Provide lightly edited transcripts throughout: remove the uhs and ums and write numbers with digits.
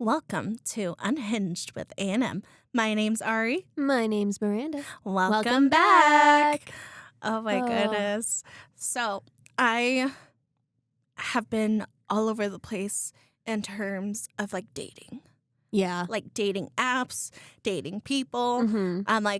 Welcome to Unhinged with A&M. My name's Ari. My name's Miranda. Welcome back. Oh my goodness. So I have been all over the place in terms of like dating. Yeah. Like dating apps, dating people.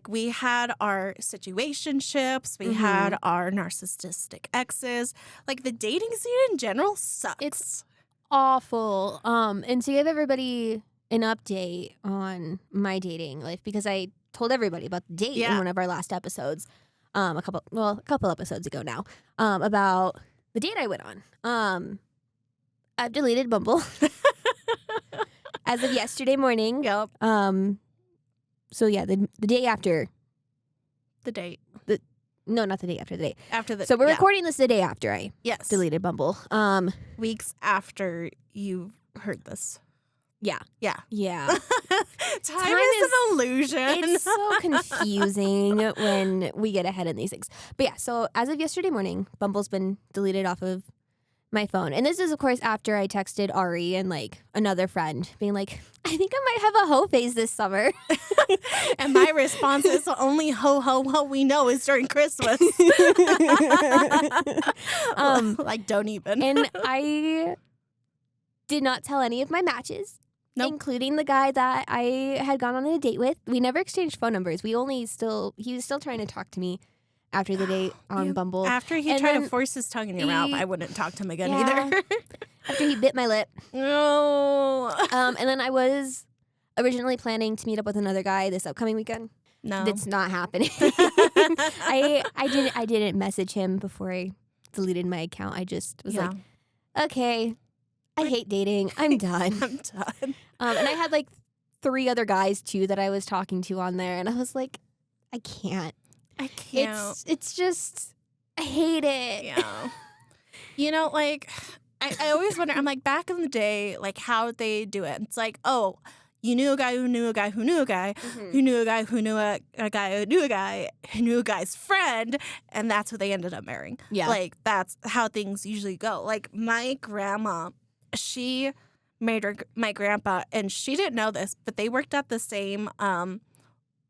We had our situationships. We had our narcissistic exes. Like the dating scene in general sucks. It's awful. And to give everybody an update on my dating life, because I told everybody about the date in one of our last episodes, a couple episodes ago now, about the date I went on. I've deleted Bumble as of yesterday morning. Yep. So yeah, the day after The date. No, not the day after the date. After the So we're recording this the day after I Yes. deleted Bumble. Weeks after you heard this. Yeah. Yeah. Yeah. Time is an illusion. It's so confusing when we get ahead in these things. But yeah, so as of yesterday morning, Bumble's been deleted off of my phone. And this is, of course, after I texted Ari and like another friend being like, I think I might have a hoe phase this summer. And my response is only ho we know is during Christmas. Like don't even. And I did not tell any of my matches. Nope. Including the guy that I had gone on a date with. We never exchanged phone numbers. He was still trying to talk to me after the date on Bumble. After he tried to force his tongue in your mouth, I wouldn't talk to him again either. After he bit my lip. No. And then I was originally planning to meet up with another guy this upcoming weekend. No. That's not happening. I didn't message him before I deleted my account. I just was like, okay, I hate dating. I'm done. I'm done. And I had like 3 other guys too that I was talking to on there, and I was like, I can't. I can't. It's just, I hate it. Yeah. You know, like, I always wonder, I'm like, back in the day, like, how they do it. It's like, oh, you knew a guy who knew a guy who knew a guy who knew a guy who knew a guy who knew a guy who knew a guy's friend, and that's who they ended up marrying. Yeah. Like, that's how things usually go. Like, my grandma, she married my grandpa, and she didn't know this, but they worked at the same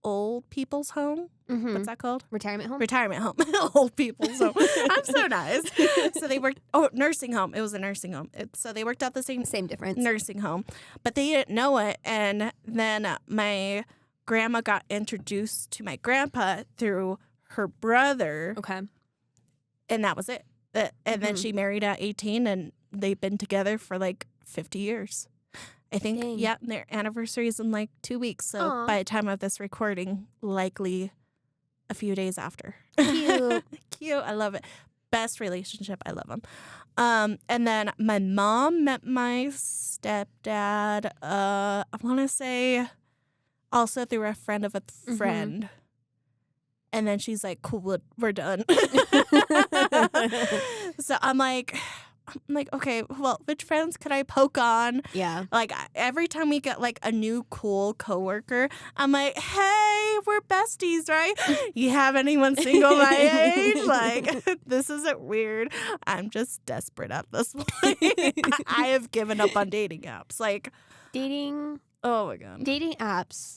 old people's home. What's that called? Retirement home? Retirement home. Old people's home. I'm so nice. So they worked, nursing home. It was a nursing home. So they worked at the same difference. Nursing home. But they didn't know it. And then my grandma got introduced to my grandpa through her brother. Okay. And that was it. And then she married at 18, and they've been together for like 50 years. I think, Dang. their anniversary is in like 2 weeks. So Aww. by the time of this recording, likely a few days after. Cute. Cute. I love it. Best relationship. I love them. And then my mom met my stepdad, I want to say also through a friend of a friend. And then she's like, cool, we're done. So I'm like, okay, well, which friends could I poke on? Yeah. Like, every time we get, like, a new cool coworker, I'm like, hey, we're besties, right? You have anyone single my age? Like, this isn't weird. I'm just desperate at this point. I have given up on dating apps. Like, Dating oh, my God. Dating apps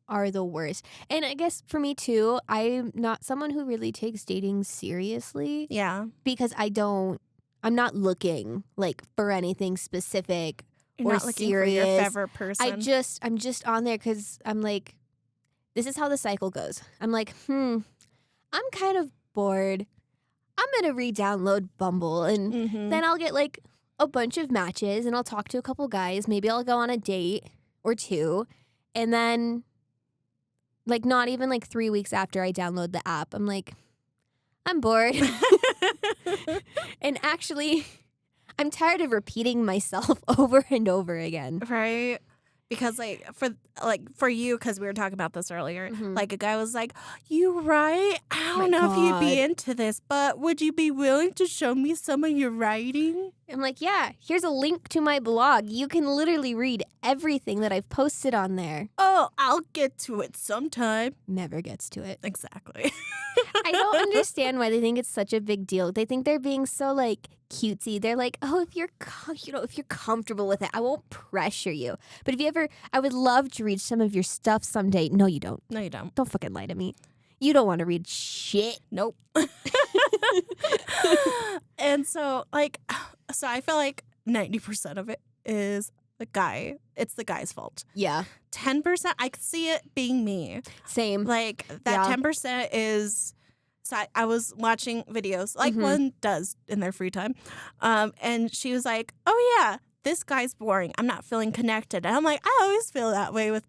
are the worst. And I guess for me, too, I'm not someone who really takes dating seriously. Yeah. Because I'm not looking like for anything specific You're or not looking serious. for your favorite person. I'm just on there because I'm like, this is how the cycle goes. I'm like, I'm kind of bored. I'm gonna re-download Bumble, and then I'll get like a bunch of matches, and I'll talk to a couple guys. Maybe I'll go on a date or 2, and then like not even like 3 weeks after I download the app, I'm like, I'm bored. And actually, I'm tired of repeating myself over and over again. Right? Because for you, because we were talking about this earlier, like a guy was like, you write? I don't know if you'd be into this, but would you be willing to show me some of your writing? I'm like, yeah, here's a link to my blog. You can literally read everything that I've posted on there. Oh, I'll get to it sometime. Never gets to it. Exactly. I don't understand why they think it's such a big deal. They think they're being so, like, cutesy. They're like, oh, if you're comfortable with it, I won't pressure you. But if you ever, I would love to read some of your stuff someday. No, you don't. No, you don't. Don't fucking lie to me. You don't want to read shit. Nope. And so, like, I feel like 90% of it is the guy. It's the guy's fault. Yeah. 10%, I could see it being me. Same. Like, that 10% is... So I was watching videos, like one does in their free time, and she was like, oh, yeah, this guy's boring. I'm not feeling connected. And I'm like, I always feel that way with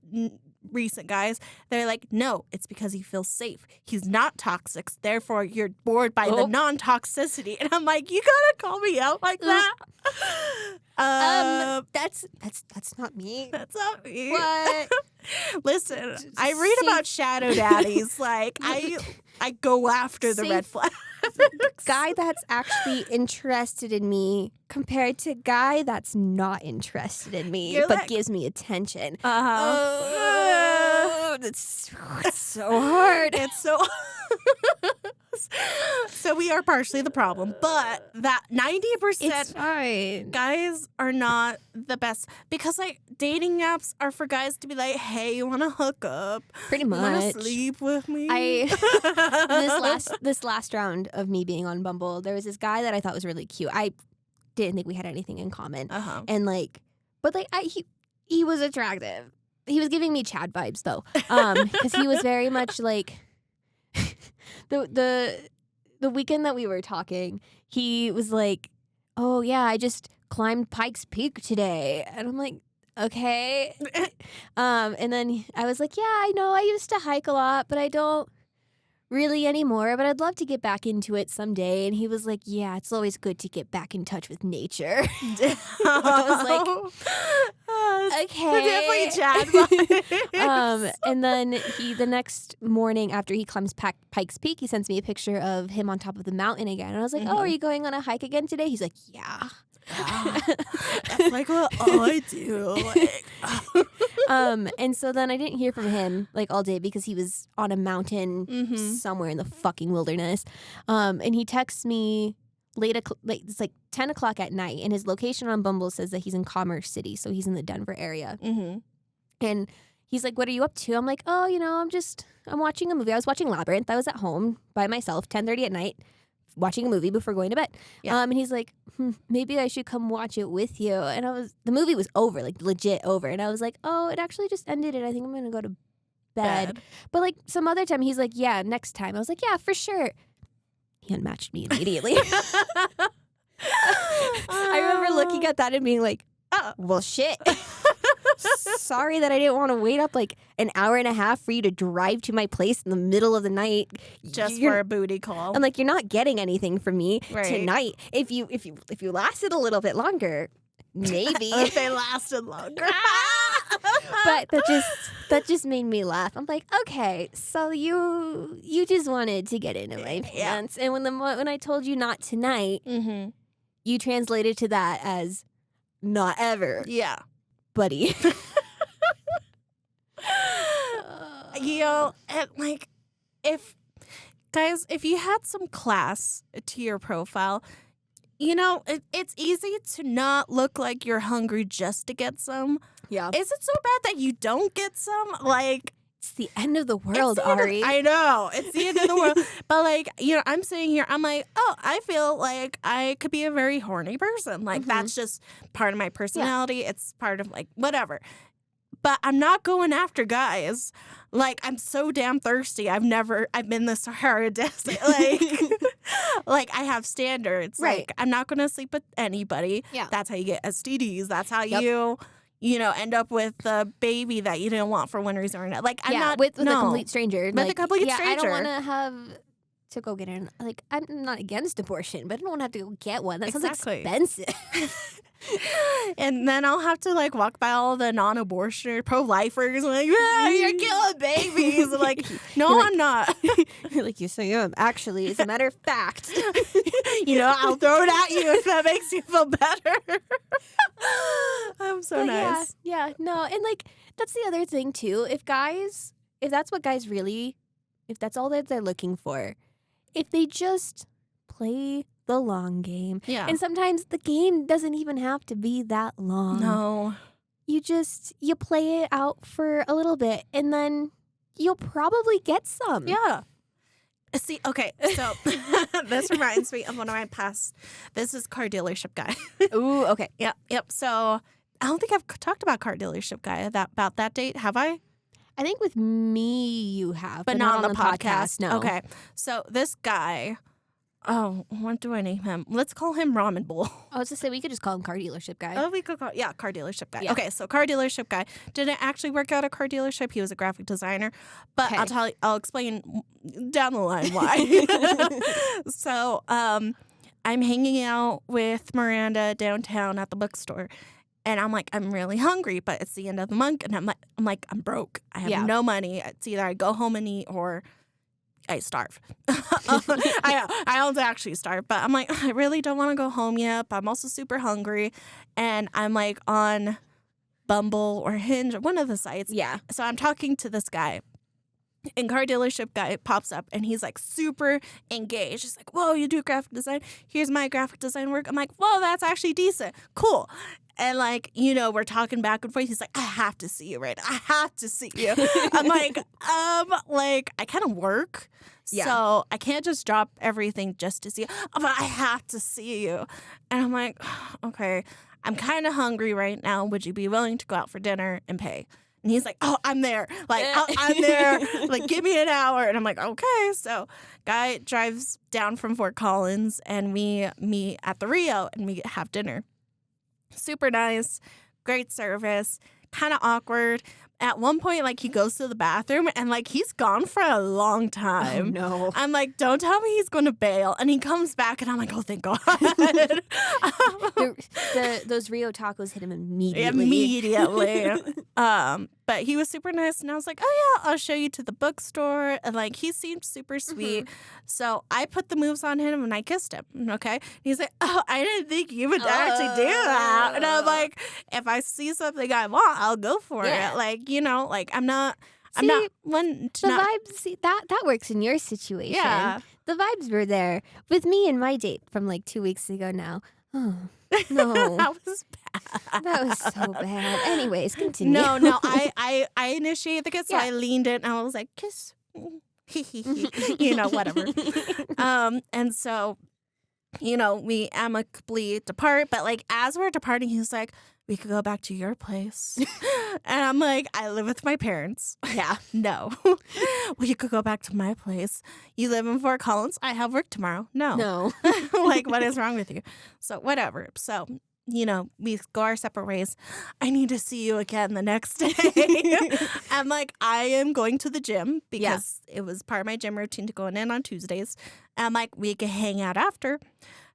recent guys. They're like, no, it's because he feels safe. He's not toxic. Therefore, you're bored by the non-toxicity. And I'm like, you gotta call me out like that? That's not me. That's not me. What? Listen, I read about shadow daddies. Like, I go after the red flag. Guy that's actually interested in me compared to guy that's not interested in me but gives me attention. It's so hard. It's so So we are partially the problem, but that 90% guys are not the best because like dating apps are for guys to be like, hey, you want to hook up? Pretty much. You want to sleep with me? This last round of me being on Bumble, there was this guy that I thought was really cute. I didn't think we had anything in common, and he was attractive. He was giving me Chad vibes though, because he was very much like the weekend that we were talking. He was like, "Oh yeah, I just climbed Pikes Peak today," and I'm like, "Okay." And then I was like, "Yeah, I know. I used to hike a lot, but I don't really anymore. But I'd love to get back into it someday." And he was like, "Yeah, it's always good to get back in touch with nature." I was like, okay. Definitely Chad. And then the next morning after he climbs Pikes Peak, he sends me a picture of him on top of the mountain again. And I was like, oh, are you going on a hike again today? He's like, yeah. That's like what I do. And so then I didn't hear from him like all day because he was on a mountain somewhere in the fucking wilderness. And he texts me it's like 10 o'clock at night, and his location on Bumble says that he's in Commerce City, so he's in the Denver area. And he's like, what are you up to? I'm like, oh, I'm watching a movie. I was watching Labyrinth. I was at home by myself, 10:30 at night, watching a movie before going to bed. Yeah. And he's like, maybe I should come watch it with you. And the movie was over, like legit over. And I was like, oh, it actually just ended, and I think I'm going to go to bed. But like some other time, he's like, yeah, next time. I was like, yeah, for sure. He unmatched me immediately. I remember looking at that and being like, well, shit. Sorry that I didn't want to wait up like an hour and a half for you to drive to my place in the middle of the night just for a booty call. I'm like, you're not getting anything from me tonight. If you lasted a little bit longer, maybe. If they lasted longer. But that just made me laugh. I'm like, okay, so you just wanted to get into my pants, and when I told you not tonight, you translated to that as not ever. Yeah, buddy. And like, if you had some class to your profile, it's easy to not look like you're hungry just to get some. Yeah. Is it so bad that you don't get some? Like, it's the end of the world, Ari. I know. It's the end of the world. But like, I'm sitting here, I'm like, oh, I feel like I could be a very horny person. Like, that's just part of my personality. Yeah. It's part of like, whatever. But I'm not going after guys. Like, I'm so damn thirsty. I've been this hard. Like, I have standards. Right. Like, I'm not going to sleep with anybody. Yeah. That's how you get STDs. That's how you end up with the baby that you didn't want for one reason or another. Like, I'm not with a complete stranger. With a complete stranger. I don't want to have to go get an. Like, I'm not against abortion, but I don't want to have to go get one. That sounds expensive. And then I'll have to like walk by all the non-abortion pro-lifers and like, you're killing babies. I'm like, no, I'm not. You're like, yes, I am. Actually, as a matter of fact, I'll throw it at you if that makes you feel better. I'm so nice. Yeah, no, and like that's the other thing too. If that's what guys really, if that's all that they're looking for, if they just play the long game. Yeah. And sometimes the game doesn't even have to be that long. No. You play it out for a little bit and then you'll probably get some. Yeah. See, okay, so this reminds me of one of my past. This is car dealership guy. Ooh, okay. Yep. So I don't think I've talked about car dealership guy about that date, have I? I think with me you have, But not on the podcast. No. Okay. So this guy, what do I name him? Let's call him Ramen Bowl. I was to say we could just call him car dealership guy. Oh, we could call car dealership guy. Yeah. Okay, so car dealership guy didn't actually work out at a car dealership. He was a graphic designer, but Okay. I'll explain down the line why. So, I'm hanging out with Miranda downtown at the bookstore, and I'm like, I'm really hungry, but it's the end of the month, and I'm broke. I have no money. It's either I go home and eat or I starve. I don't actually starve, but I'm like, I really don't want to go home yet, but I'm also super hungry. And I'm like on Bumble or Hinge, one of the sites. Yeah. So I'm talking to this guy. And car dealership guy pops up and he's like super engaged. He's like, whoa, you do graphic design? Here's my graphic design work. I'm like, whoa, that's actually decent. Cool. And like, we're talking back and forth. He's like, I have to see you, right? I have to see you. I'm like, I kind of work. Yeah. So I can't just drop everything just to see you. But I have to see you. And I'm like, okay, I'm kind of hungry right now. Would you be willing to go out for dinner and pay? And he's like, oh, I'm there. Like, I'm there. Like, give me an hour. And I'm like, okay. So guy drives down from Fort Collins and we meet at the Rio and we have dinner. Super nice, great service, kind of awkward. At one point, like, he goes to the bathroom and, like, he's gone for a long time. Oh, no. I'm like, don't tell me he's going to bail. And he comes back and I'm like, oh, thank God. Those Rio tacos hit him immediately. Immediately. But he was super nice. And I was like, oh, yeah, I'll show you to the bookstore. And, like, he seemed super sweet. So I put the moves on him and I kissed him. Okay. He's like, oh, I didn't think you would actually do that. And I'm like, if I see something I want, I'll go for it. Like, I'm not one to the vibes. See, that works in your situation. Yeah. The vibes were there with me and my date from like 2 weeks ago now. Oh, no. That was bad. That was so bad. Anyways, continue. No, I initiated the kiss, so Yeah. I leaned in and I was like, kiss. Whatever. And so, we amicably depart, but like as we're departing, he's like, we could go back to your place. And I'm like, I live with my parents. Yeah. No. Well, you could go back to my place. You live in Fort Collins. I have work tomorrow. No. Like, what is wrong with you? So, whatever. So, we go our separate ways. I need to see you again the next day. I'm like, I am going to the gym because it was part of my gym routine to go in on Tuesdays. And I'm like, we can hang out after.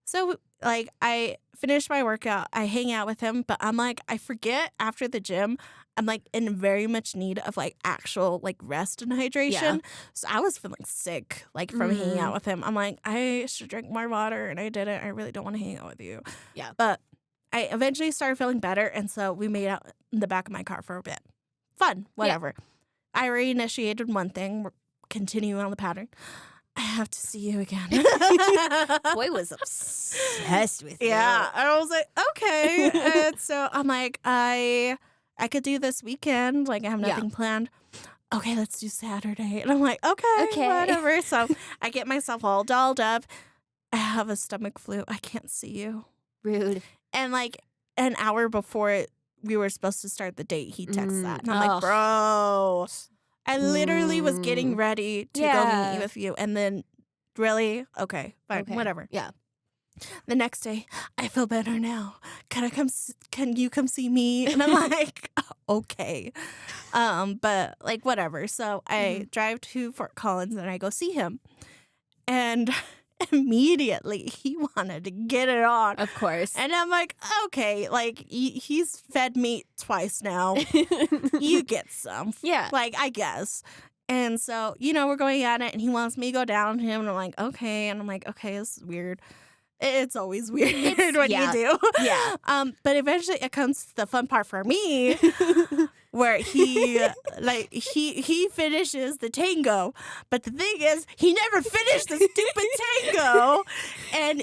So, like, I finish my workout. I hang out with him. But I'm like, I forget after the gym, I'm like in very much need of like actual like rest and hydration. Yeah. So I was feeling sick like from hanging out with him. I'm like, I should drink more water and I didn't. I really don't want to hang out with you. Yeah. But I eventually started feeling better. And so we made out in the back of my car for a bit. Fun. Whatever. I already initiated one thing. We're continuing on the pattern. I have to see you again. Boy was obsessed with you. Yeah. And I was like, okay. And so I'm like, I could do this weekend. Like, I have nothing planned. Okay, let's do Saturday. And I'm like, okay, whatever. So I get myself all dolled up. I have a stomach flu. I can't see you. Rude. And like an hour before we were supposed to start the date, he texts that. And I'm like, bro, I literally was getting ready to go meet with you. And then, really? Okay, fine, whatever. Yeah. The next day, I feel better now. Can you come see me? And I'm like, okay. But like, whatever. So I drive to Fort Collins and I go see him. And immediately he wanted to get it on. Of course. And I'm like, okay, like he's fed me twice now. You get some. Yeah. Like, I guess. And so, we're going at it and he wants me to go down to him. And I'm like, okay. And I'm like, okay, this is weird. It's always weird when you do. Yeah. But eventually it comes to the fun part for me. where he finishes the tango, but the thing is he never finished the stupid tango, and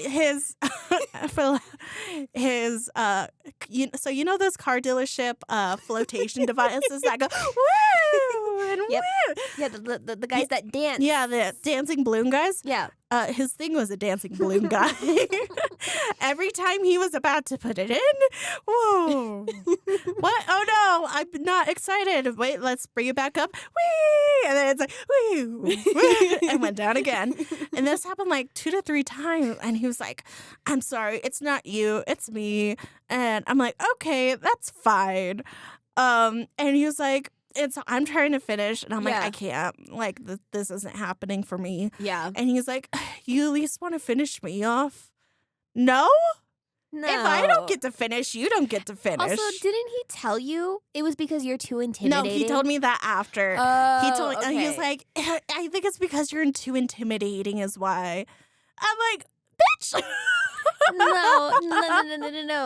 so you know those car dealership flotation devices that go woo and Yep. woo. Yeah, the guys that dance. Yeah, the dancing balloon guys. Yeah. His thing was a dancing balloon guy. Every time he was about to put it in, whoa. What? Oh no, I'm not excited. Wait, let's bring it back up. Whee! And then it's like, whee! And went down again. And this happened like 2 to 3 times. And he was like, I'm sorry, it's not you, it's me. And I'm like, okay, that's fine. And he was like, I'm trying to finish, and I'm like, Yeah. I can't. Like, this isn't happening for me. Yeah. And he's like, you at least want to finish me off? No? No. If I don't get to finish, you don't get to finish. Also, didn't he tell you it was because you're too intimidating? No, he told me that after. Oh, He told me, and he was okay. like, I think it's because you're too intimidating is why. I'm like, bitch. No.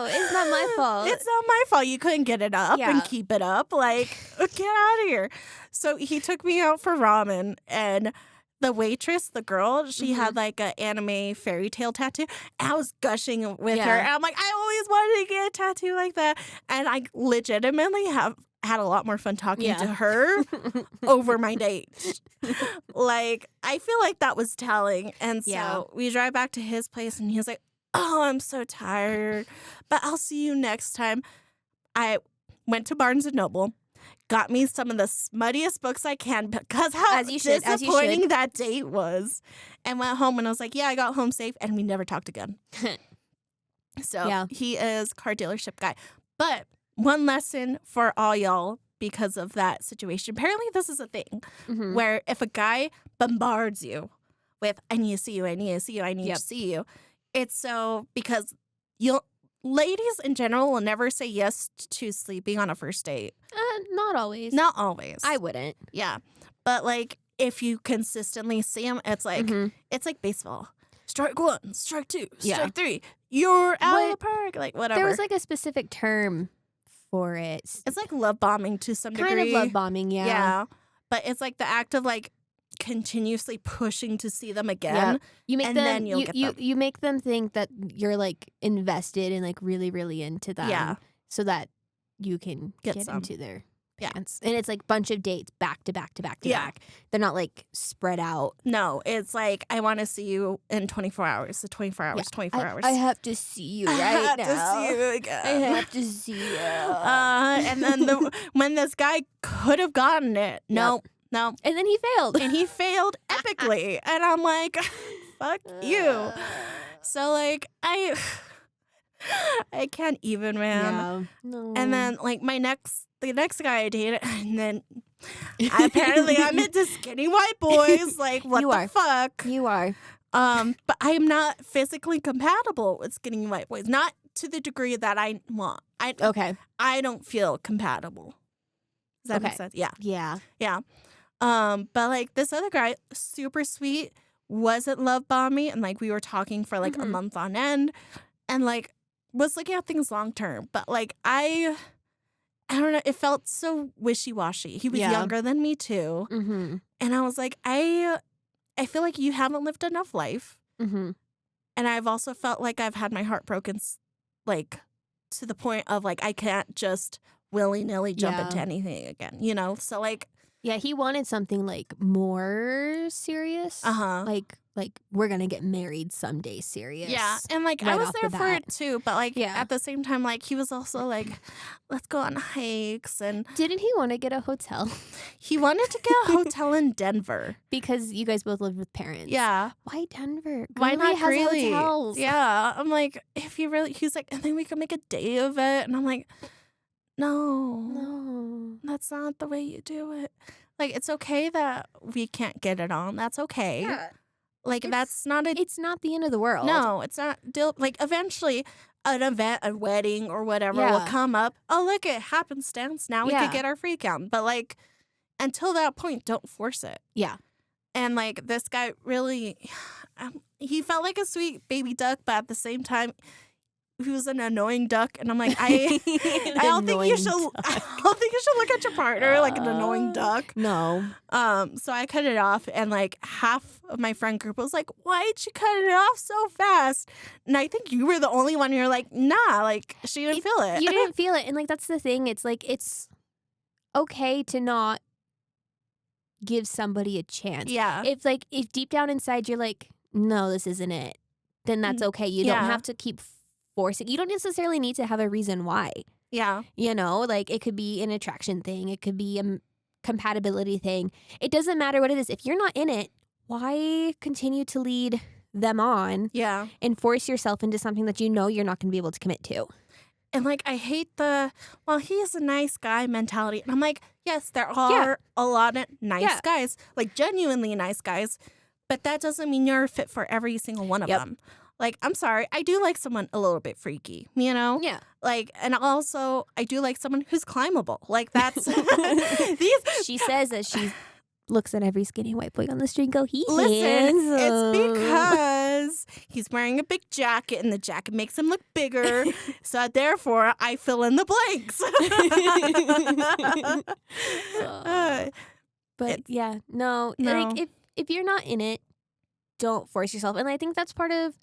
It's not my fault. It's not my fault. You couldn't get it up Yeah. and keep it up. Like, get out of here. So he took me out for ramen, and the waitress, the girl, she had like an anime fairy tale tattoo. I was gushing with her. And I'm like, I always wanted to get a tattoo like that. And I legitimately have had a lot more fun talking to her over my date. Like, I feel like that was telling. And so we drive back to his place, and he was like, oh, I'm so tired, but I'll see you next time. I went to Barnes & Noble, got me some of the smuttiest books I can because how disappointing that date was, and went home, and I was like, yeah, I got home safe, and we never talked again. So he is car dealership guy. But one lesson for all y'all because of that situation. Apparently this is a thing where if a guy bombards you with, I need to see you, I need to see you, I need to see you, it's so because ladies in general will never say yes to sleeping on a first date. Not always. Not always. I wouldn't. Yeah. But like if you consistently see them, it's like baseball. Strike 1, strike 2, strike 3. You're out of the park. Like whatever. There was like a specific term for it. It's like love bombing to some degree. Kind of love bombing, yeah. Yeah. But it's like the act of like continuously pushing to see them again. Yeah. You make and them then you'll get them. You make them think that you're like invested and like really, really into them. Yeah. So that you can get into their pants. And it's like bunch of dates back to back to back to back. They're not like spread out. No, it's like I want to see you in 24 hours. So 24 hours, 24 hours. I have to see you right now. I have to see you again. I have to see you. And then when this guy could have gotten it, no. And then he failed. And he failed epically. And I'm like, fuck you. So like I can't even, man. Yeah. No. And then like the next guy I dated, and then apparently I'm into skinny white boys. Like what the fuck? You are. But I am not physically compatible with skinny white boys. Not to the degree that I want. I don't feel compatible. Does that make sense? Yeah. Yeah. Yeah. But like this other guy, super sweet, wasn't love bombing, and like we were talking for like a month on end, and like was looking at things long term. But like I don't know, it felt so wishy washy. He was younger than me too, and I was like, I feel like you haven't lived enough life, and I've also felt like I've had my heart broken, like to the point of like I can't just willy nilly jump into anything again, you know? So like. Yeah, he wanted something like more serious. Like we're gonna get married someday serious. Yeah. And like I was there for it too, but like at the same time, like he was also like, let's go on hikes. And didn't he want to get a hotel? He wanted to get a hotel in Denver. Because you guys both lived with parents. Yeah. Why Denver? Why not has Greeley? hotels. Yeah. I'm like, if you really, he's like, and then we could make a day of it. And I'm like, no, that's not the way you do it. Like, it's okay that we can't get it on. That's okay. Yeah. Like, that's not a... It's not the end of the world. No, it's not... Like, eventually, an event, a wedding or whatever will come up. Oh, look, it happenstance. Now we could get our free count. But, like, until that point, don't force it. Yeah. And, like, this guy really... he felt like a sweet baby duck, but at the same time... who's an annoying duck, and I'm like, I don't think you should. I don't think you should look at your partner like an annoying duck. No. So I cut it off, and like half of my friend group was like, "Why'd you cut it off so fast?" And I think you were the only one. You're like, "Nah, like she didn't feel it." You didn't feel it, and like that's the thing. It's like it's okay to not give somebody a chance. Yeah. If deep down inside you're like, no, this isn't it, then that's okay. You don't have to keep forcing. You don't necessarily need to have a reason why. Yeah. You know, like it could be an attraction thing. It could be a compatibility thing. It doesn't matter what it is. If you're not in it, why continue to lead them on? Yeah. And force yourself into something that you know you're not going to be able to commit to. And like, I hate he's a nice guy mentality. And I'm like, yes, there are a lot of nice guys, like genuinely nice guys, but that doesn't mean you're fit for every single one of them. Like, I'm sorry, I do like someone a little bit freaky, you know? Yeah. Like, and also, I do like someone who's climbable. Like, that's She says as she looks at every skinny white boy on the street and go, Listen, it's because he's wearing a big jacket and the jacket makes him look bigger. So therefore, I fill in the blanks. But yeah, no. Like if you're not in it, don't force yourself. And I think that's part of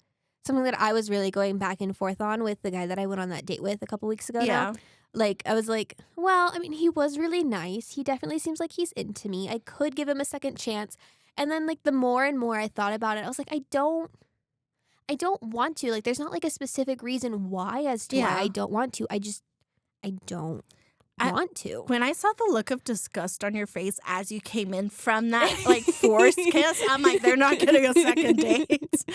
something that I was really going back and forth on with the guy that I went on that date with a couple weeks ago now. Like, I was like, well, I mean, he was really nice. He definitely seems like he's into me. I could give him a second chance. And then, like, the more and more I thought about it, I was like, I don't want to. Like, there's not, like, a specific reason why as to why I don't want to. I don't want to. When I saw the look of disgust on your face as you came in from that, like, forced kiss, I'm like, they're not getting a second date.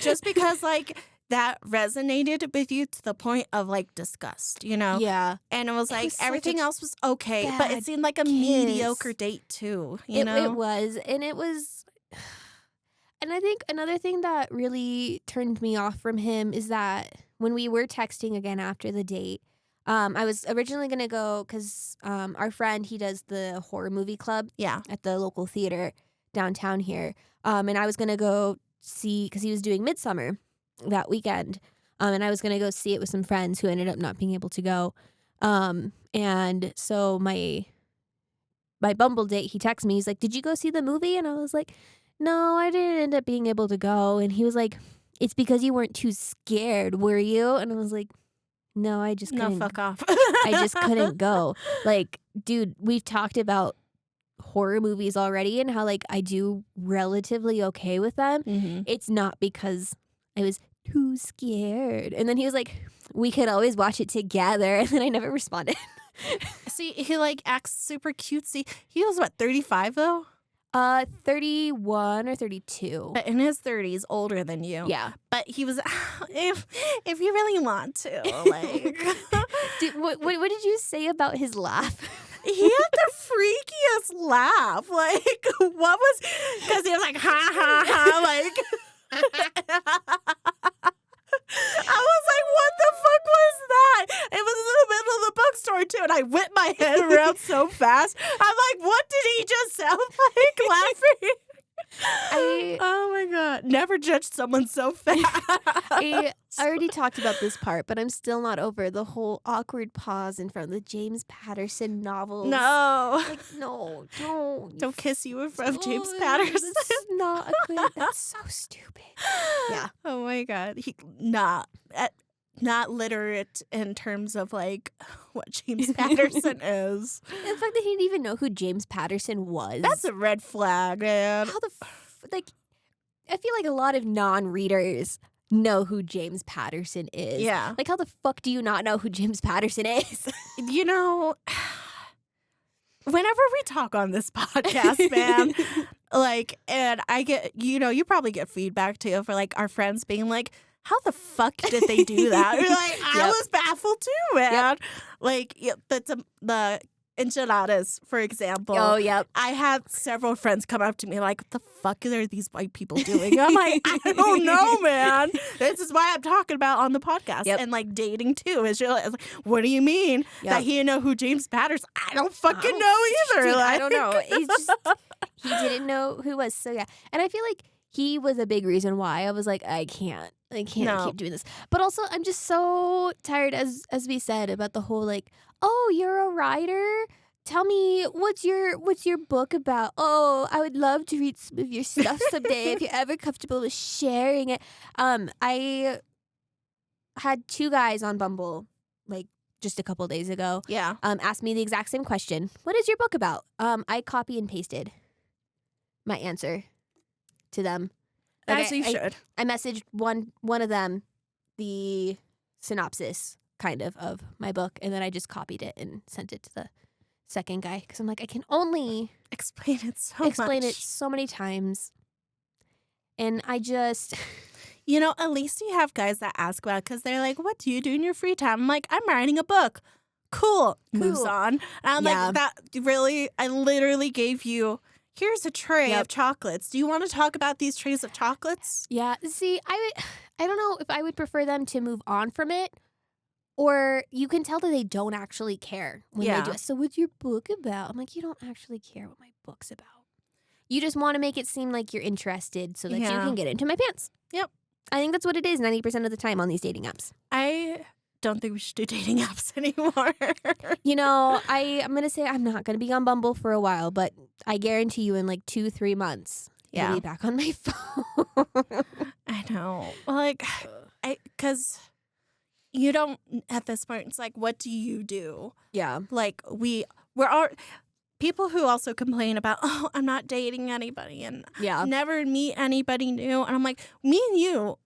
Just because, like, that resonated with you to the point of like disgust, you know? Yeah. And it was like everything else was okay, but it seemed like a mediocre date too, you know? It was. And it was. And I think another thing that really turned me off from him is that when we were texting again after the date, I was originally going to go because our friend, he does the horror movie club at the local theater downtown here. And I was going to go see, because he was doing Midsummer that weekend. And I was going to go see it with some friends who ended up not being able to go. And so my Bumble date, he texted me. He's like, did you go see the movie? And I was like, no, I didn't end up being able to go. And he was like, it's because you weren't too scared, were you? And I was like, no, I just couldn't. No, fuck off. I just couldn't go. Like, dude, we've talked about horror movies already and how, like, I do relatively okay with them. Mm-hmm. It's not because I was too scared. And then he was like, we could always watch it together. And then I never responded. See, he like acts super cutesy. He was what, 35 though? 31 or 32. But in his 30s, older than you. Yeah. But he was, if you really want to, like. What did you say about his laugh? He had the freakiest laugh. Like, what was, because he was like, ha, ha, ha, like. I was like, what the fuck was that? It was in the middle of the bookstore, too, and I whipped my head around so fast. I'm like, what did he just sound like laughing? Oh, my God. Never judged someone so fast. I already talked about this part, but I'm still not over the whole awkward pause in front of the James Patterson novels. No. Like, no, don't kiss you in front of James Patterson. That's not a good. That's so stupid. Yeah. Oh my God. He not literate in terms of like what James Patterson is. The fact that he didn't even know who James Patterson was. That's a red flag, man. How like, I feel like a lot of non-readers know who James Patterson is. Yeah. Like, how the fuck do you not know who James Patterson is? You know, whenever we talk on this podcast, man, like, and I get, you know, you probably get feedback too for like our friends being like, how the fuck did they do that? You're like, I was baffled too, man. Yep. Like, the enchiladas, for example. Oh, yep. I had several friends come up to me like, what the fuck are these white people doing? I'm like, I don't know, man. This is why I'm talking about on the podcast. Yep. And like dating too. Is like, what do you mean that he didn't know who James Patterson? I don't fucking know either. Dude, like, I don't know. It's just, he didn't know who it was. So yeah. And I feel like he was a big reason why I was like, I can't keep doing this. But also, I'm just so tired, as we said, about the whole like, oh, you're a writer. Tell me, what's your book about? Oh, I would love to read some of your stuff someday if you're ever comfortable with sharing it. I had 2 guys on Bumble, like, just a couple days ago. Yeah. Asked me the exact same question. What is your book about? I copy and pasted my answer to them. As you should. I messaged one of them the synopsis kind of my book, and then I just copied it and sent it to the second guy because I'm like, I can only explain it so many times, and I just at least you have guys that ask about it because they're like, what do you do in your free time? I'm like, I'm writing a book. Cool. Moves on. And I'm like, that really, I literally gave you, here's a tray of chocolates. Do you want to talk about these trays of chocolates? Yeah. See, I don't know if I would prefer them to move on from it, or you can tell that they don't actually care when they do it. So what's your book about? I'm like, you don't actually care what my book's about. You just want to make it seem like you're interested so that you can get into my pants. Yep. I think that's what it is 90% of the time on these dating apps. I don't think we should do dating apps anymore. I'm going to say I'm not going to be on Bumble for a while, but I guarantee you in like 2-3 months, I'll be back on my phone. I know. Like, because you don't, at this point, it's like, what do you do? Yeah. Like, we're all people who also complain about, oh, I'm not dating anybody and never meet anybody new. And I'm like, me and you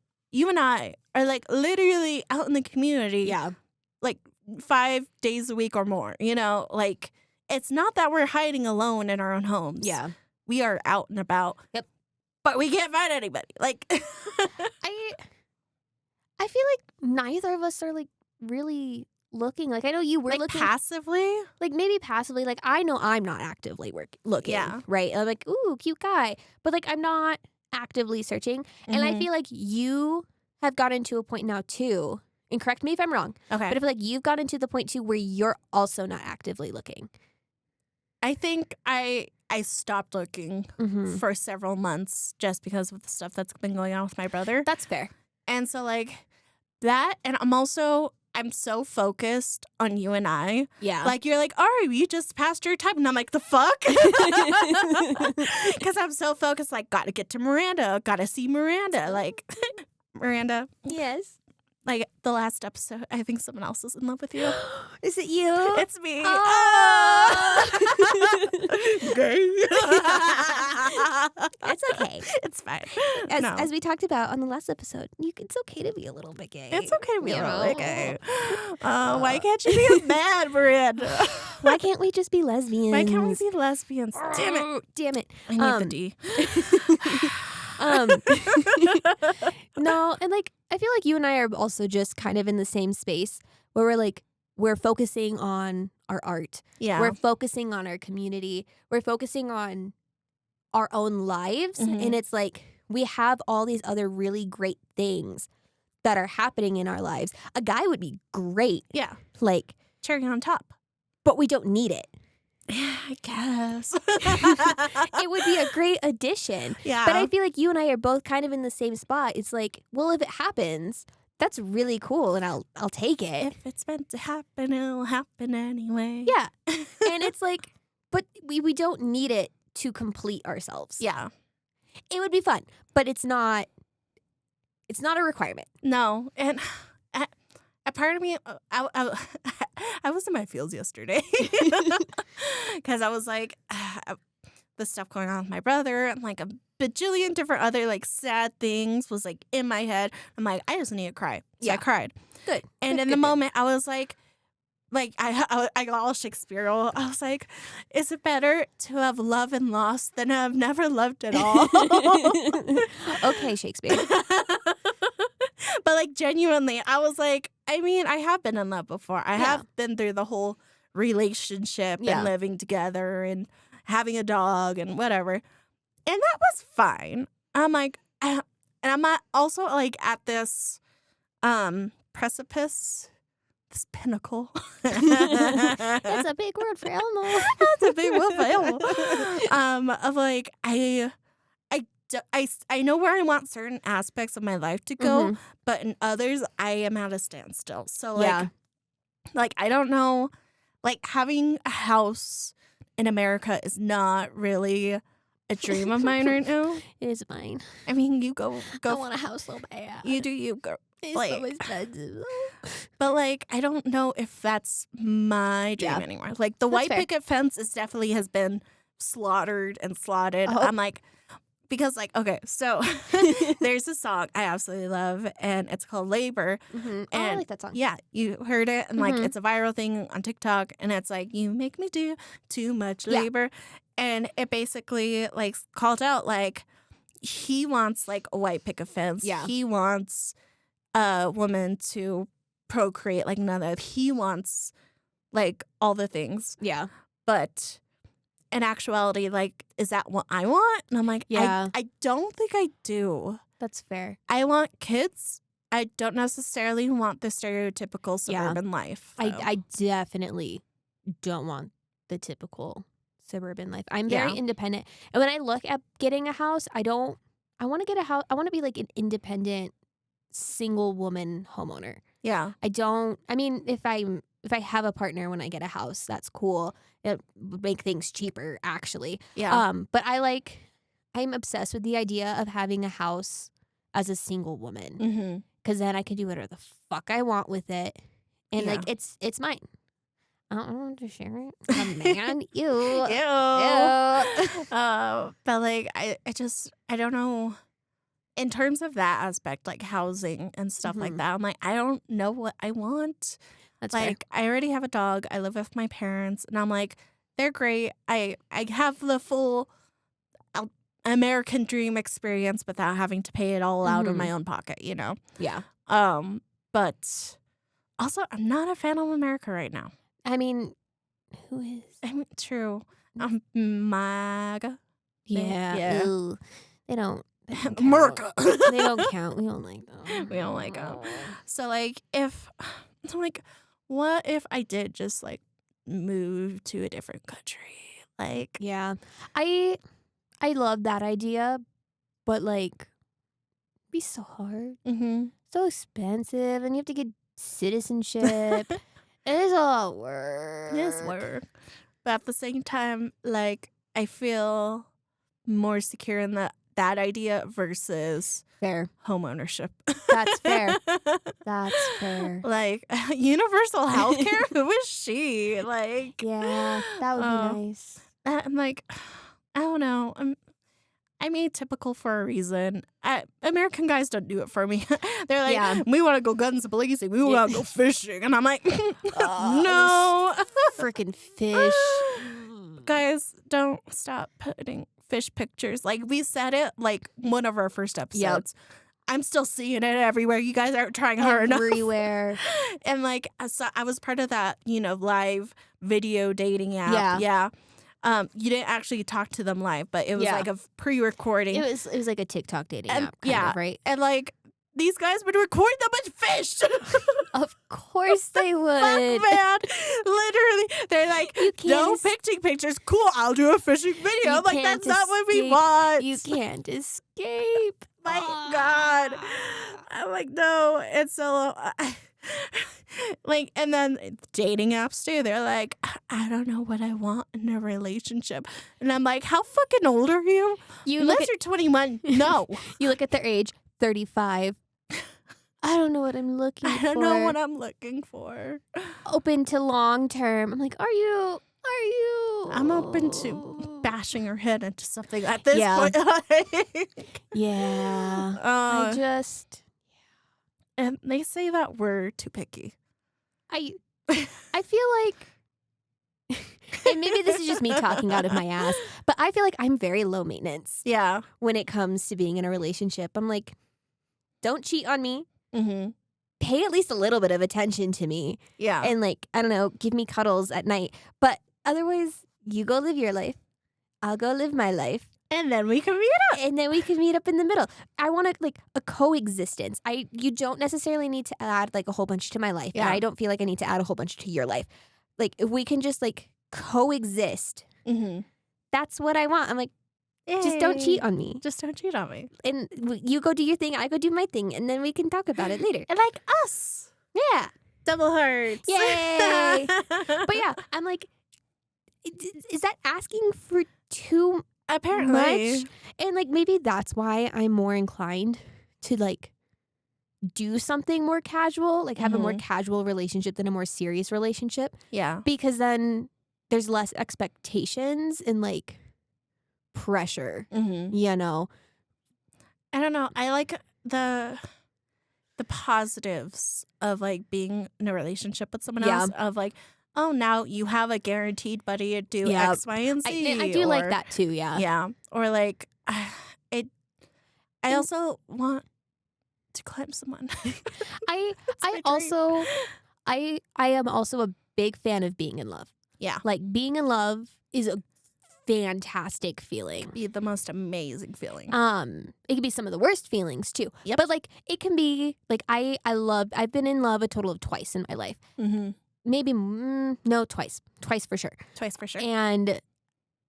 and I are like literally out in the community. Yeah. Like 5 days a week or more, like it's not that we're hiding alone in our own homes. Yeah. We are out and about. Yep. But we can't find anybody. Like, I feel like neither of us are like really looking. Like, I know you were like looking passively. Like maybe passively. Like, I know I'm not actively looking. Yeah. Right. I'm like, ooh, cute guy. But like, I'm not actively searching. Mm-hmm. And I feel like you have gotten to a point now too. And correct me if I'm wrong. Okay. But I feel like you've gotten to the point too where you're also not actively looking. I think I stopped looking for several months just because of the stuff that's been going on with my brother. That's fair. And so like that, and I'm so focused on you and I. Yeah. Like, you're like, all right, you just passed your time. And I'm like, the fuck? Because I'm so focused, like, gotta get to Miranda. Gotta see Miranda. Like, Miranda. Yes. Like, the last episode, I think someone else is in love with you. Is it you? It's me. Oh. Gay. It's okay. It's fine. As we talked about on the last episode, it's okay to be a little bit gay. It's okay to be a little bit gay. Why can't you be a man, Miranda? Why can't we just be lesbians? Why can't we be lesbians? Damn it. Damn it. I need the D. No, and like I feel like you and I are also just kind of in the same space where we're focusing on our art. Yeah. We're focusing on our community. We're focusing on our own lives. Mm-hmm. And it's like we have all these other really great things that are happening in our lives. A guy would be great. Yeah. Like cherry on top. But we don't need it. Yeah, I guess. It would be a great addition. Yeah. But I feel like you and I are both kind of in the same spot. It's like, well, if it happens, that's really cool and I'll take it. If it's meant to happen, it'll happen anyway. Yeah. And it's like, but we don't need it to complete ourselves. Yeah. It would be fun, but it's not a requirement. No. And a part of me, I was in my feels yesterday because I was like, the stuff going on with my brother and like a bajillion different other like sad things was like in my head. I'm like, I just need to cry. So I cried. Good. And in the moment, I was like I got all Shakespearean. I was like, is it better to have loved and lost than have never loved at all? Okay, Shakespeare. But like genuinely, I was like, I mean, I have been in love before. I have been through the whole relationship and living together and having a dog and whatever. And that was fine. I'm like, and I'm also like at this precipice, this pinnacle. That's a big word for Elmo. That's a big word for Elmo. Of like, I I know where I want certain aspects of my life to go, but in others, I am at a standstill. So, like I don't know, like having a house in America is not really a dream of mine right now. It is mine. I mean, you go. I want a house so bad. You do you, girl. It's Like, so expensive. but like, I don't know if that's my dream anymore. Like the white fair. picket fence has been slaughtered and slotted. Oh. I'm like, because like, okay, so there's a song I absolutely love, and it's called Labor. Oh, I And like that song. yeah, you heard it, and like it's a viral thing on TikTok, and it's like, you make me do too much labor, and it basically like called out like he wants like a white picket fence. Yeah. He wants a woman to procreate like none of. He wants like all the things, Yeah. but in actuality, like, is that what I want? And I'm like, Yeah. I don't think I do. That's fair. I want kids. I don't necessarily want the stereotypical suburban life. So. I definitely don't want the typical suburban life. I'm very independent. And when I look at getting a house, I want to get a house. I want to be like an independent single woman homeowner. Yeah. I mean, if I have a partner when I get a house, that's cool. It would make things cheaper, actually. Yeah. But I'm obsessed with the idea of having a house as a single woman. Mm-hmm. Because then I can do whatever the fuck I want with it. And Yeah. like it's mine. I don't want to share it. A man, ew. But like I don't know. In terms of that aspect, like housing and stuff like that, I'm like, I don't know what I want. That's like I already have a dog. I live with my parents, and I'm like, they're great. I have the full American dream experience without having to pay it all out of my own pocket, you know? Yeah. But also I'm not a fan of America right now. I mean, who is? I mean, true. MAGA. Yeah. Yeah. Ew. They don't count. America. They don't count. We don't like them. We don't like them. So like what if I did just like move to a different country? Like, Yeah. I love that idea, but like it'd be so hard. So expensive, and you have to get citizenship. It is a lot of work. it is work. But at the same time, like I feel more secure in that idea versus Fair. home ownership. That's fair. That's fair. Like universal health care? Who is she? Like, Yeah, that would be nice. I'm like, I don't know. I'm atypical for a reason. American guys don't do it for me. They're like, we want to go guns blazing. We want to go fishing. And I'm like, no. Freaking fish. Guys, don't stop putting fish pictures. Like, we said it like one of our first episodes. I'm still seeing it everywhere. You guys aren't trying hard enough. Everywhere. And like, so I was part of that, live video dating app. Yeah. You didn't actually talk to them live, but it was like a pre-recording. It was like a TikTok dating app, kind of, right? And like these guys would record them with fish. Of course they would. Fuck, man. Literally, they're like, no pictures. Cool, I'll do a fishing video. I'm like, that's not what we want. You can't escape. My God. I'm like, no. It's so like, and then dating apps too. They're like, I don't know what I want in a relationship. And I'm like, how fucking old are you? Unless you're 21, no. You look at their age, 35. I don't know what I'm looking for. I don't know what I'm looking for. Open to long term. I'm like, are you? I'm open to bashing her head into something at this point. Yeah. And they say that we're too picky. I feel like, and maybe this is just me talking out of my ass, but I feel like I'm very low maintenance. Yeah. When it comes to being in a relationship, I'm like, don't cheat on me. Mm-hmm. Pay at least a little bit of attention to me. Yeah. And like, I don't know, give me cuddles at night. But otherwise, you go live your life. I'll go live my life. And then we can meet up. And then we can meet up in the middle. I want like a coexistence. You don't necessarily need to add like a whole bunch to my life. Yeah. And I don't feel like I need to add a whole bunch to your life. Like if we can just like coexist, Mm-hmm. that's what I want. I'm like, Just don't Yay. cheat on me. Just don't cheat on me. And you go do your thing, I go do my thing, and then we can talk about it later. And like us. Yeah. Double hearts. Yay. But yeah, I'm like, is that asking for too Apparently. much? And like maybe that's why I'm more inclined to like do something more casual, like have a more casual relationship than a more serious relationship. Yeah. Because then there's less expectations and like pressure, you know? I don't know. I like the positives of like being in a relationship with someone else. Of like, oh, now you have a guaranteed buddy to do X, Y, and Z. I do like that too. Yeah. Yeah. Or like, I also want to climb someone. I dream. also I am also a big fan of being in love. Yeah. Like being in love is a fantastic feeling. Be the most amazing feeling. It can be some of the worst feelings too. Yep. But like it can be like I've been in love a total of twice in my life. Maybe no, twice for sure. Twice for sure. And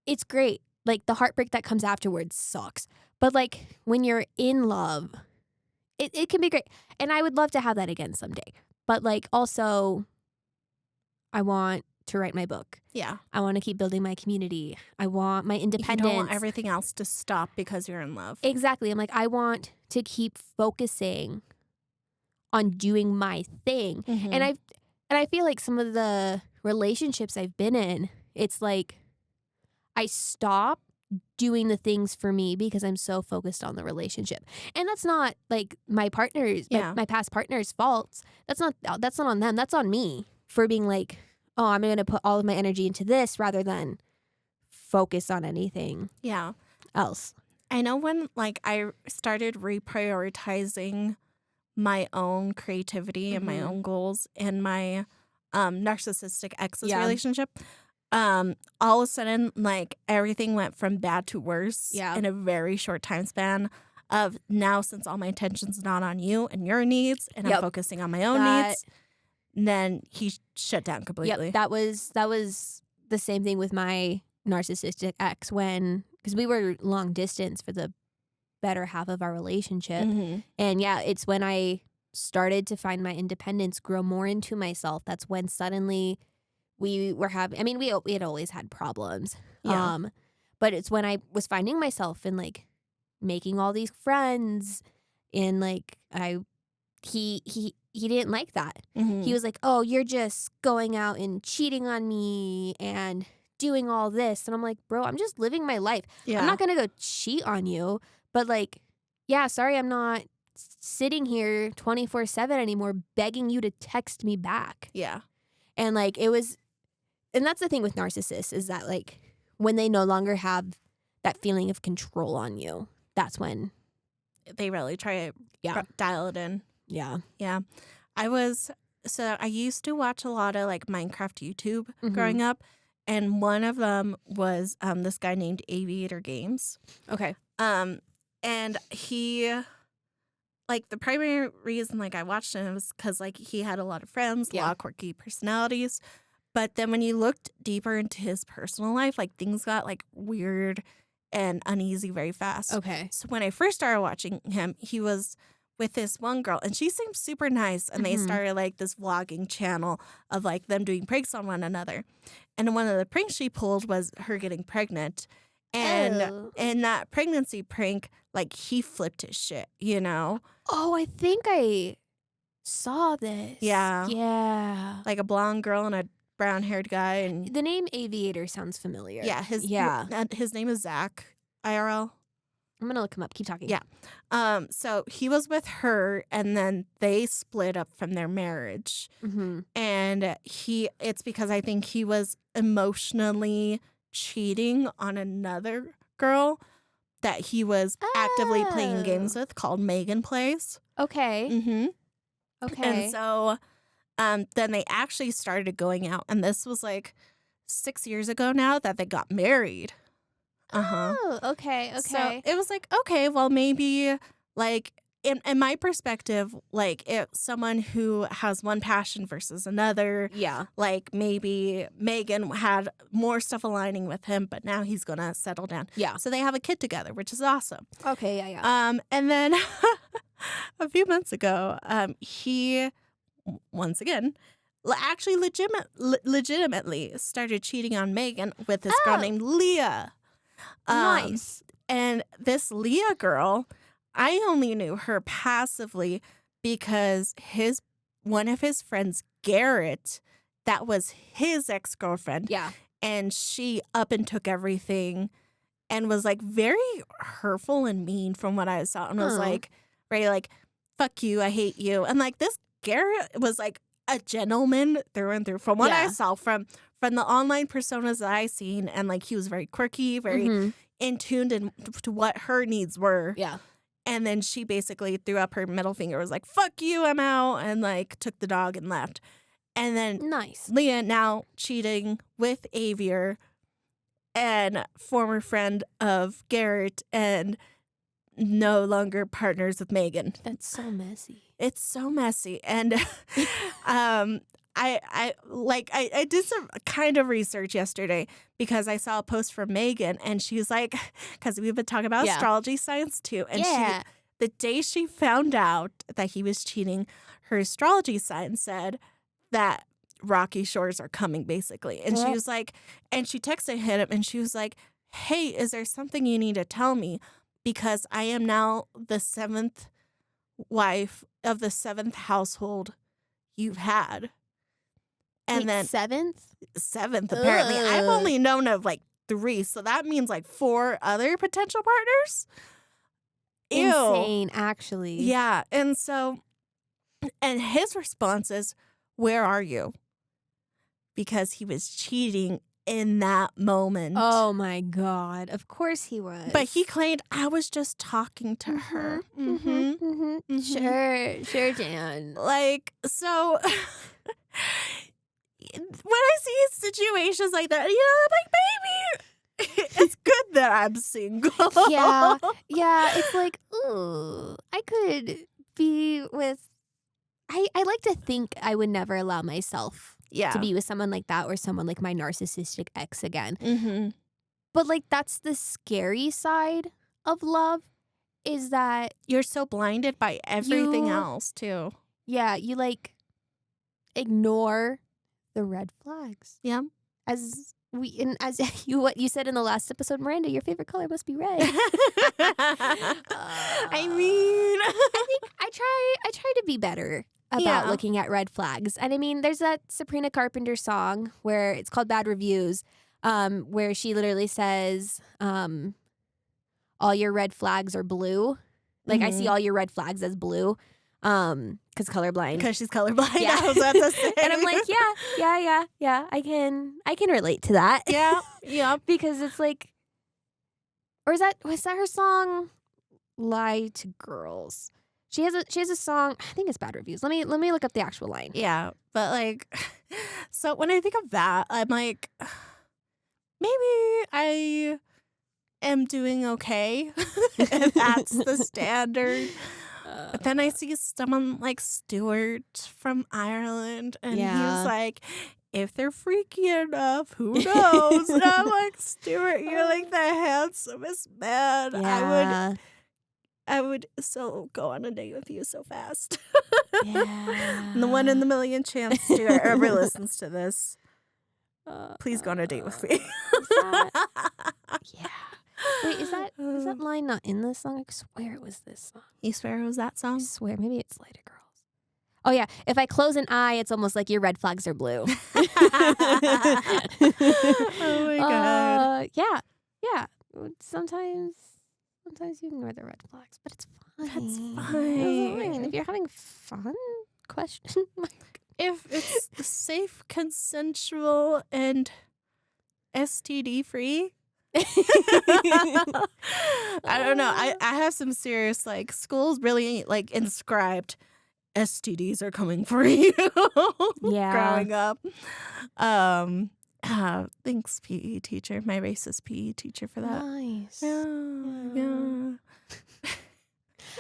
it's great. Like the heartbreak that comes afterwards sucks. But like when you're in love, it can be great. And I would love to have that again someday. But like also I want to write my book. Yeah. I want to keep building my community. I want my independence. You don't want everything else to stop because you're in love. Exactly. I'm like, I want to keep focusing on doing my thing. And I feel like some of the relationships I've been in, it's like I stop doing the things for me because I'm so focused on the relationship. And that's not like my partner's, my past partner's faults. That's not on them. That's on me for being like, oh, I'm going to put all of my energy into this rather than focus on anything else. I know when like I started reprioritizing my own creativity and my own goals in my narcissistic ex's relationship, all of a sudden like everything went from bad to worse in a very short time span of now, since all my attention's not on you and your needs and I'm focusing on my own needs. Then he shut down completely. Yep, that was the same thing with my narcissistic ex because we were long distance for the better half of our relationship. And yeah, it's when I started to find my independence, grow more into myself. That's when suddenly we were having, I mean, we had always had problems. But it's when I was finding myself and like making all these friends and like he didn't like that. He was like, oh, you're just going out and cheating on me and doing all this. And I'm like, bro, I'm just living my life. I'm not going to go cheat on you. But like, yeah, sorry, I'm not sitting here 24/7 anymore begging you to text me back. Yeah. And like and that's the thing with narcissists is that like when they no longer have that feeling of control on you, that's when they really try to dial it in. Yeah. Yeah. I used to watch a lot of like Minecraft YouTube growing up. And one of them was this guy named Aviator Games. Okay. And he, like, the primary reason like I watched him was because like he had a lot of friends, a lot of quirky personalities. But then when you looked deeper into his personal life, like things got like weird and uneasy very fast. Okay. So when I first started watching him, he was with this one girl and she seemed super nice. And they started like this vlogging channel of like them doing pranks on one another. And one of the pranks she pulled was her getting pregnant. And in that pregnancy prank, like he flipped his shit, you know? Oh, I think I saw this. Yeah. Yeah. Like a blonde girl and a brown-haired guy. And the name Aviator sounds familiar. yeah, his name is Zach, IRL. I'm going to look him up. Keep talking. Yeah. So he was with her and then they split up from their marriage. And it's because I think he was emotionally cheating on another girl that he was actively playing games with called Megan Plays. Okay. Okay. And so then they actually started going out. And this was like 6 years ago now that they got married. Oh, okay. So it was like, okay, well, maybe like in my perspective, like if someone who has one passion versus another, Yeah. like maybe Megan had more stuff aligning with him, but now he's gonna settle down. Yeah. So they have a kid together, which is awesome. Okay, yeah. And then a few months ago, he once again actually legitimately started cheating on Megan with this girl named Leah. Nice. And this Leah girl, I only knew her passively because one of his friends, Garrett, that was his ex-girlfriend. Yeah. And she up and took everything and was like very hurtful and mean from what I saw, and was like, very like, fuck you, I hate you. And like this Garrett was like a gentleman through and through from what I saw from the online personas that I seen, and like he was very quirky, very in tune to what her needs were. Yeah. And then she basically threw up her middle finger, was like, fuck you, I'm out, and like took the dog and left. And then Nice. Leah now cheating with Avier, and former friend of Garrett, and no longer partners with Megan. That's so messy. It's so messy. And I did some kind of research yesterday because I saw a post from Megan, and she was like, because we've been talking about astrology science too. And the day she found out that he was cheating, her astrology sign said that rocky shores are coming, basically. And she was like, and she texted him and she was like, hey, is there something you need to tell me? Because I am now the 7th wife of the 7th household you've had. And Wait, then 7th apparently. I've only known of like 3, so that means like 4 other potential partners. Ew. Insane, actually. Yeah. And so, and his response is, where are you? Because he was cheating in that moment. Oh my God. Of course he was. But he claimed, I was just talking to her. Sure, Dan. Like, so when I see situations like that, I'm like, baby, it's good that I'm single. Yeah. It's like, ooh, I could be with. I like to think I would never allow myself to be with someone like that, or someone like my narcissistic ex again. But like, that's the scary side of love, is that you're so blinded by everything else too. Yeah, you like ignore the red flags. Yeah. As what you said in the last episode, Miranda, your favorite color must be red. I mean, I think I try to be better about looking at red flags. And I mean, there's that Sabrina Carpenter song where it's called Bad Reviews, where she literally says, all your red flags are blue. Like, I see all your red flags as blue. Because colorblind. Because she's colorblind. Yeah. I was about to say. And I'm like, yeah. I can relate to that. Yeah. Because it's like, or was that her song, Lie to Girls? She has a song, I think it's Bad Reviews. Let me look up the actual line. Yeah. But like, so when I think of that, I'm like, maybe I am doing okay if that's the standard. But then I see someone like Stuart from Ireland, and he's like, if they're freaky enough, who knows? And I'm like, Stuart, you're like the handsomest man. Yeah. I would so go on a date with you so fast. Yeah. And the 1 in a million chance Stuart ever listens to this, please go on a date with me. Yeah. Wait, is that line not in this song? I swear it was this song. You swear it was that song? I swear, maybe it's Lie to Girls. Oh yeah, if I close an eye, it's almost like your red flags are blue. Oh my God. Yeah. Sometimes you ignore the red flags, but it's fine. That's That's fine. fine. If you're having fun, question mark. If it's safe, consensual, and STD free. I don't know. I have some serious, like, schools really like inscribed STDs are coming for you. Yeah. Growing up. Thanks, PE teacher, my racist PE teacher, for that. Nice. Yeah.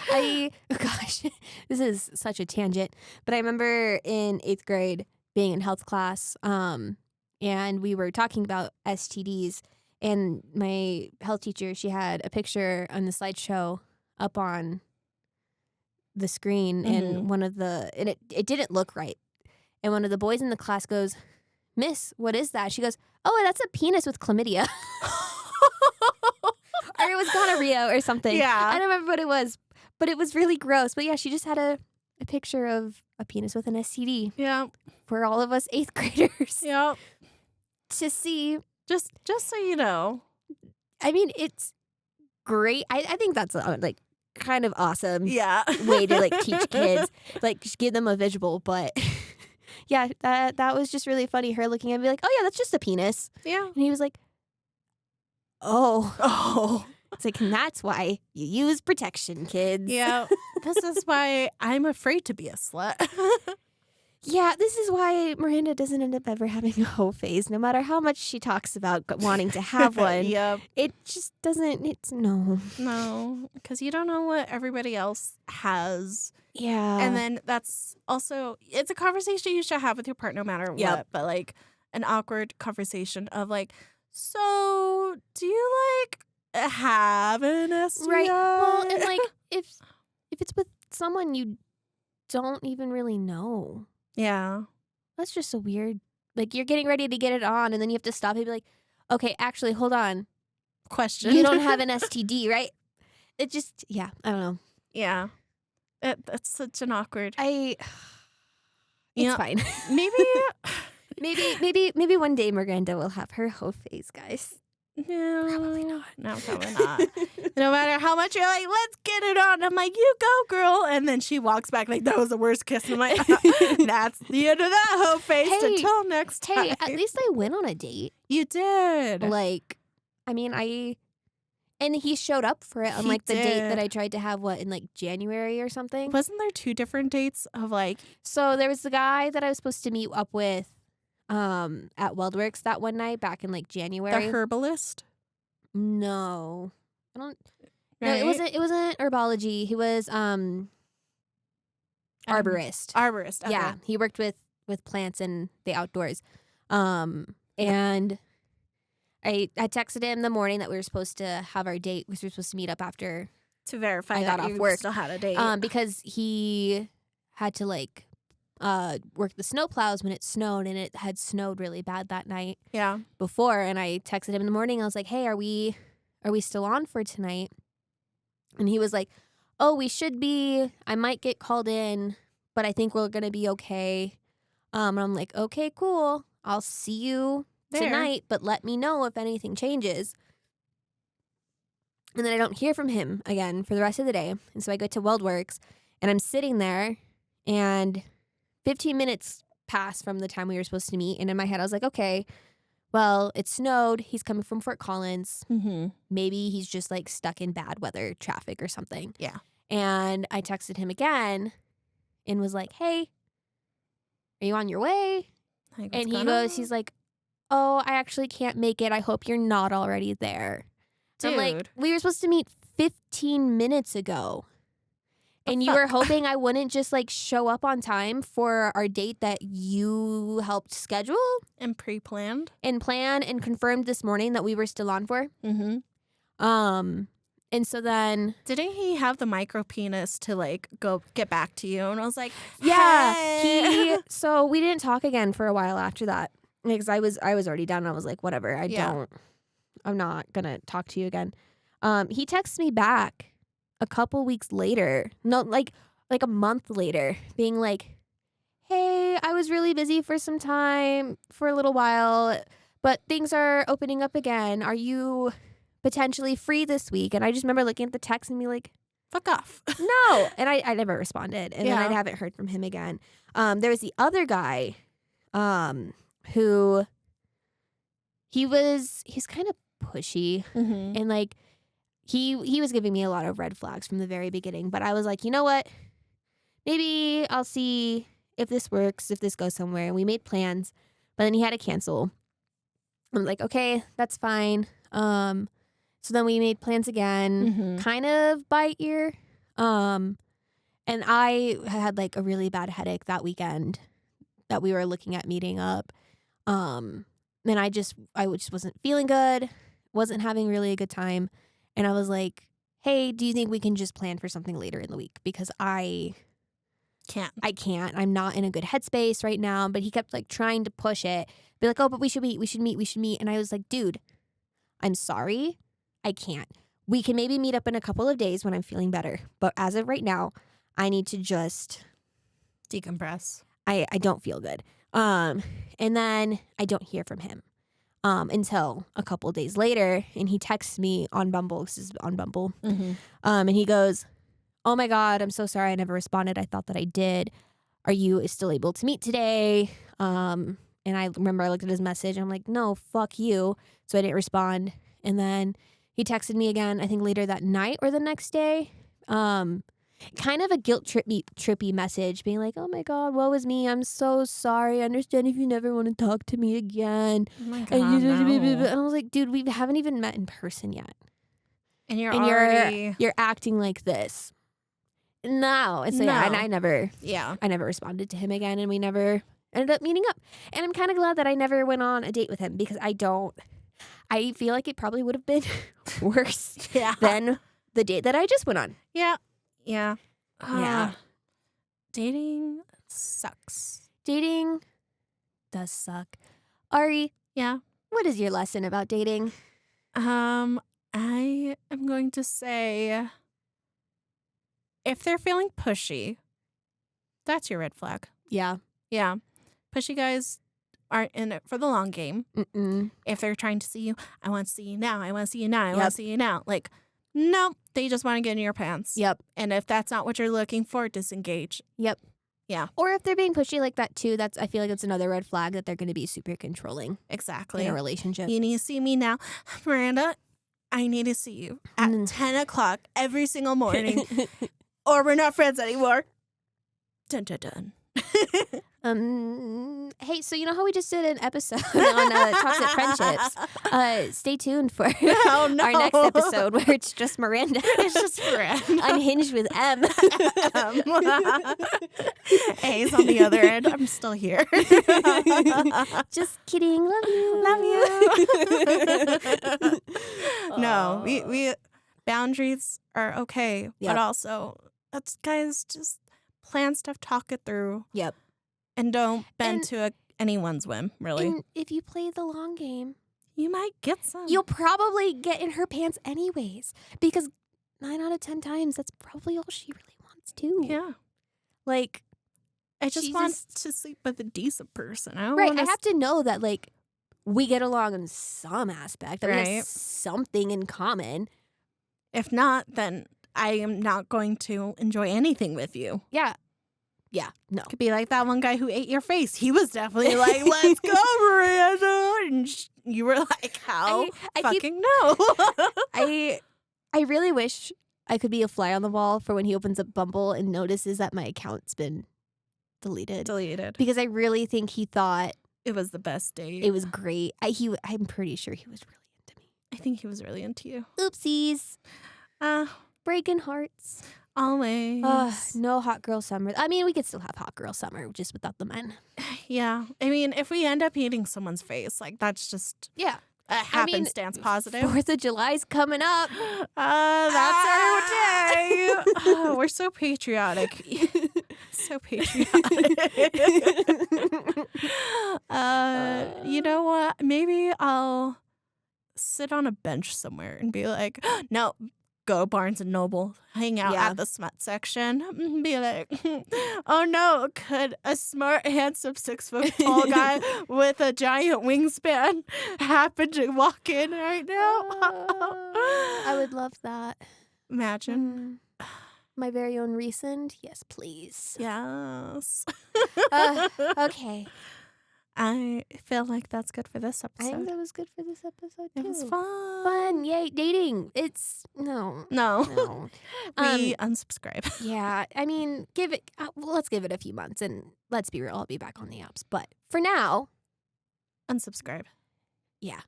Gosh, this is such a tangent, but I remember in 8th grade being in health class, and we were talking about STDs, and my health teacher, she had a picture on the slideshow up on the screen, and it didn't look right. And one of the boys in the class goes, "Miss, what is that?" She goes, "Oh, that's a penis with chlamydia." Or it was gonorrhea or something. Yeah. I don't remember what it was, but it was really gross. But yeah, she just had a picture of a penis with an STD Yeah. for all of us 8th graders Yeah. to see. Just so you know. I mean, it's great. I think that's like kind of awesome Yeah. way to like teach kids, like just give them a visual. But yeah, that was just really funny. Her looking at me like, "Oh yeah, that's just a penis." Yeah. And he was like, "Oh." Oh. It's like, and that's why you use protection, kids. Yeah. This is why I'm afraid to be a slut. Yeah, this is why Miranda doesn't end up ever having a hoe phase, no matter how much she talks about wanting to have one. Yep. It just doesn't, it's no. No, because you don't know what everybody else has. Yeah. And then that's also, it's a conversation you should have with your partner no matter Yep. what, but like an awkward conversation of like, so do you like have an STI? Right. Well, and like, if it's with someone you don't even really know, Yeah. that's just so weird. Like, you're getting ready to get it on, and then you have to stop and be like, "Okay, actually, hold on. Question. You don't have an STD, right?" It just, yeah, I don't know. Yeah. That's such an awkward. It's Yeah. fine. Maybe. Maybe one day Miranda will have her hoe phase, guys. No, Probably not. No, probably not. No matter how much you're like, let's get it on. I'm like, you go, girl. And then she walks back like, that was the worst kiss of my That's the end of that hoe face. Hey, Until next time. Hey, at least I went on a date. You did. Like, I mean, and he showed up for it on He like the date did. that I tried to have, in like January or something. Wasn't there 2 different dates of like, So there was the guy that I was supposed to meet up with at Weldworks that one night back in like January. the herbalist? No. I don't. No, Right? it wasn't herbology. He was arborist. Arborist. Okay. Yeah, he worked with plants in the outdoors. And I texted him the morning that we were supposed to have our date. We were supposed to meet up after To verify I got that off you work. still had a date. because he had to like work the snow plows when it snowed, and it had snowed really bad that night yeah. before. And I texted him in the morning. I was like, "Hey, are we still on for tonight?" And he was like, "Oh, we should be. I might get called in, but I think we're gonna be okay." And I'm like, "Okay, cool. I'll see you There. tonight, but let me know if anything changes." And then I don't hear from him again for the rest of the day. And so I go to Weldworks, and I'm sitting there, and 15 minutes pass from the time we were supposed to meet. And in my head, I was like, okay, well, it snowed. He's coming from Fort Collins. Mm-hmm. Maybe he's just like stuck in bad weather traffic or something. Yeah. And I texted him again and was like, "Hey, are you on your way?" Like, And he goes, he's like, "Oh, I actually can't make it. I hope you're not already there." I'm like, Dude. "We were supposed to meet 15 minutes ago. The And you were fuck? hoping I wouldn't just like show up on time for our date that you helped schedule and pre-planned. and plan and confirmed this morning that we were still on for." Mm-hmm. And so then, Didn't he have the micro penis to like go get back to you? And I was like, yeah, hey. so we didn't talk again for a while after that because I was already down. And I was like, whatever, I'm not gonna talk to you again. He texts me back a couple weeks later, no, like a month later, being like, "Hey, I was really busy for some time, for a little while, but things are opening up again. Are you potentially free this week?" And I just remember looking at the text and be like, Fuck off. "No." And I never responded. And then Yeah. I haven't heard from him again. There was the other guy who he's kind of pushy. Mm-hmm. And like he was giving me a lot of red flags from the very beginning. But I was like, you know what? Maybe I'll see if this works, if this goes somewhere. And we made plans, but then he had to cancel. I'm like, okay, that's fine. So then we made plans again, Mm-hmm. kind of by ear. And I had like a really bad headache that weekend that we were looking at meeting up. And I just wasn't feeling good, wasn't having really a good time. And I was like, hey, do you think we can just plan for something later in the week? Because I can't. I'm not in a good headspace right now. But he kept like trying to push it. Be like, oh, but we should meet. And I was like, dude, I'm sorry. I can't. We can maybe meet up in a couple of days when I'm feeling better. But as of right now, I need to just decompress. I don't feel good. And then I don't hear from him until a couple of days later. And he texts me on Bumble. This is on Bumble. Mm-hmm. And he goes, oh my God, I'm so sorry I never responded. I thought that I did. Are you still able to meet today? And I remember I looked at his message. I'm like, no, fuck you. So I didn't respond. And then he texted me again, I think later that night or the next day. Kind of a guilt trippy message being like, oh my God, woe is me. I'm so sorry. I understand if you never want to talk to me again. Oh my God, no. And I was like, dude, we haven't even met in person yet. And you're acting like this. No. And so yeah, and I never responded to him again, and we never ended up meeting up. And I'm kind of glad that I never went on a date with him because I feel like it probably would have been worse than the date that I just went on. Yeah. Dating sucks. Dating does suck. Ari, yeah. What is your lesson about dating? I am going to say, if they're feeling pushy, that's your red flag. Yeah. Yeah. Pushy guys aren't in it for the long game. Mm-mm. If they're trying to see you, I want to see you now. I want to see you now. I want to see you now. Like, no, they just want to get in your pants. Yep. And if that's not what you're looking for, disengage. Yep. Yeah. Or if they're being pushy like that too, I feel like that's another red flag that they're going to be super controlling. Exactly. In a relationship. You need to see me now. Miranda, I need to see you at 10 o'clock every single morning or we're not friends anymore. Dun, dun, dun. Hey, so you know how we just did an episode on toxic friendships? Stay tuned for our next episode where it's just Miranda. It's just Miranda. Unhinged with M. A's on the other end. I'm still here. Just kidding. Love you. Love you. No, we boundaries are okay, but also let's guys just plan stuff, talk it through. Yep. And don't bend to anyone's whim, really. And if you play the long game, you might get some. You'll probably get in her pants anyways. Because 9 out of 10 times, that's probably all she really wants too. Yeah. Like, I just want to sleep with a decent person. I have to know that, like, we get along in some aspect. That we have something in common. If not, then I am not going to enjoy anything with you. Yeah. Yeah, no. Could be like that one guy who ate your face. He was definitely like, let's go, Miranda. And you were like, how? No. I really wish I could be a fly on the wall for when he opens up Bumble and notices that my account's been deleted. Because I really think he thought it was the best date. It was great. I'm pretty sure he was really into me. I think he was really into you. Oopsies. Breaking hearts. Always. No hot girl summer. I mean, we could still have hot girl summer just without the men. Yeah. I mean, if we end up eating someone's face, like that's just a happenstance positive. 4th of July's coming up. That's our day. Oh, we're so patriotic. So patriotic. You know what? Maybe I'll sit on a bench somewhere and be like, no. Go Barnes and Noble, hang out at the smut section, be like, oh no, could a smart, handsome 6-foot tall guy with a giant wingspan happen to walk in right now? I would love that. Imagine. My very own Resend? Yes, please. Yes. Okay. I feel like that's good for this episode. I think that was good for this episode, too. It was fun. Fun. Yay. Dating. It's... No. We unsubscribe. Yeah. I mean, let's give it a few months, and let's be real, I'll be back on the apps. But for now... Unsubscribe. Yeah.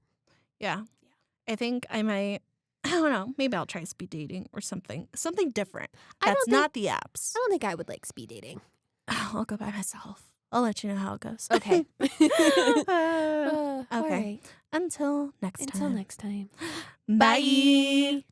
I think I might I don't know. Maybe I'll try speed dating or something different. I don't That's think- not the apps. I don't think I would like speed dating. I'll go by myself. I'll let you know how it goes. Okay. All All right. Until next time. Until next time. Bye.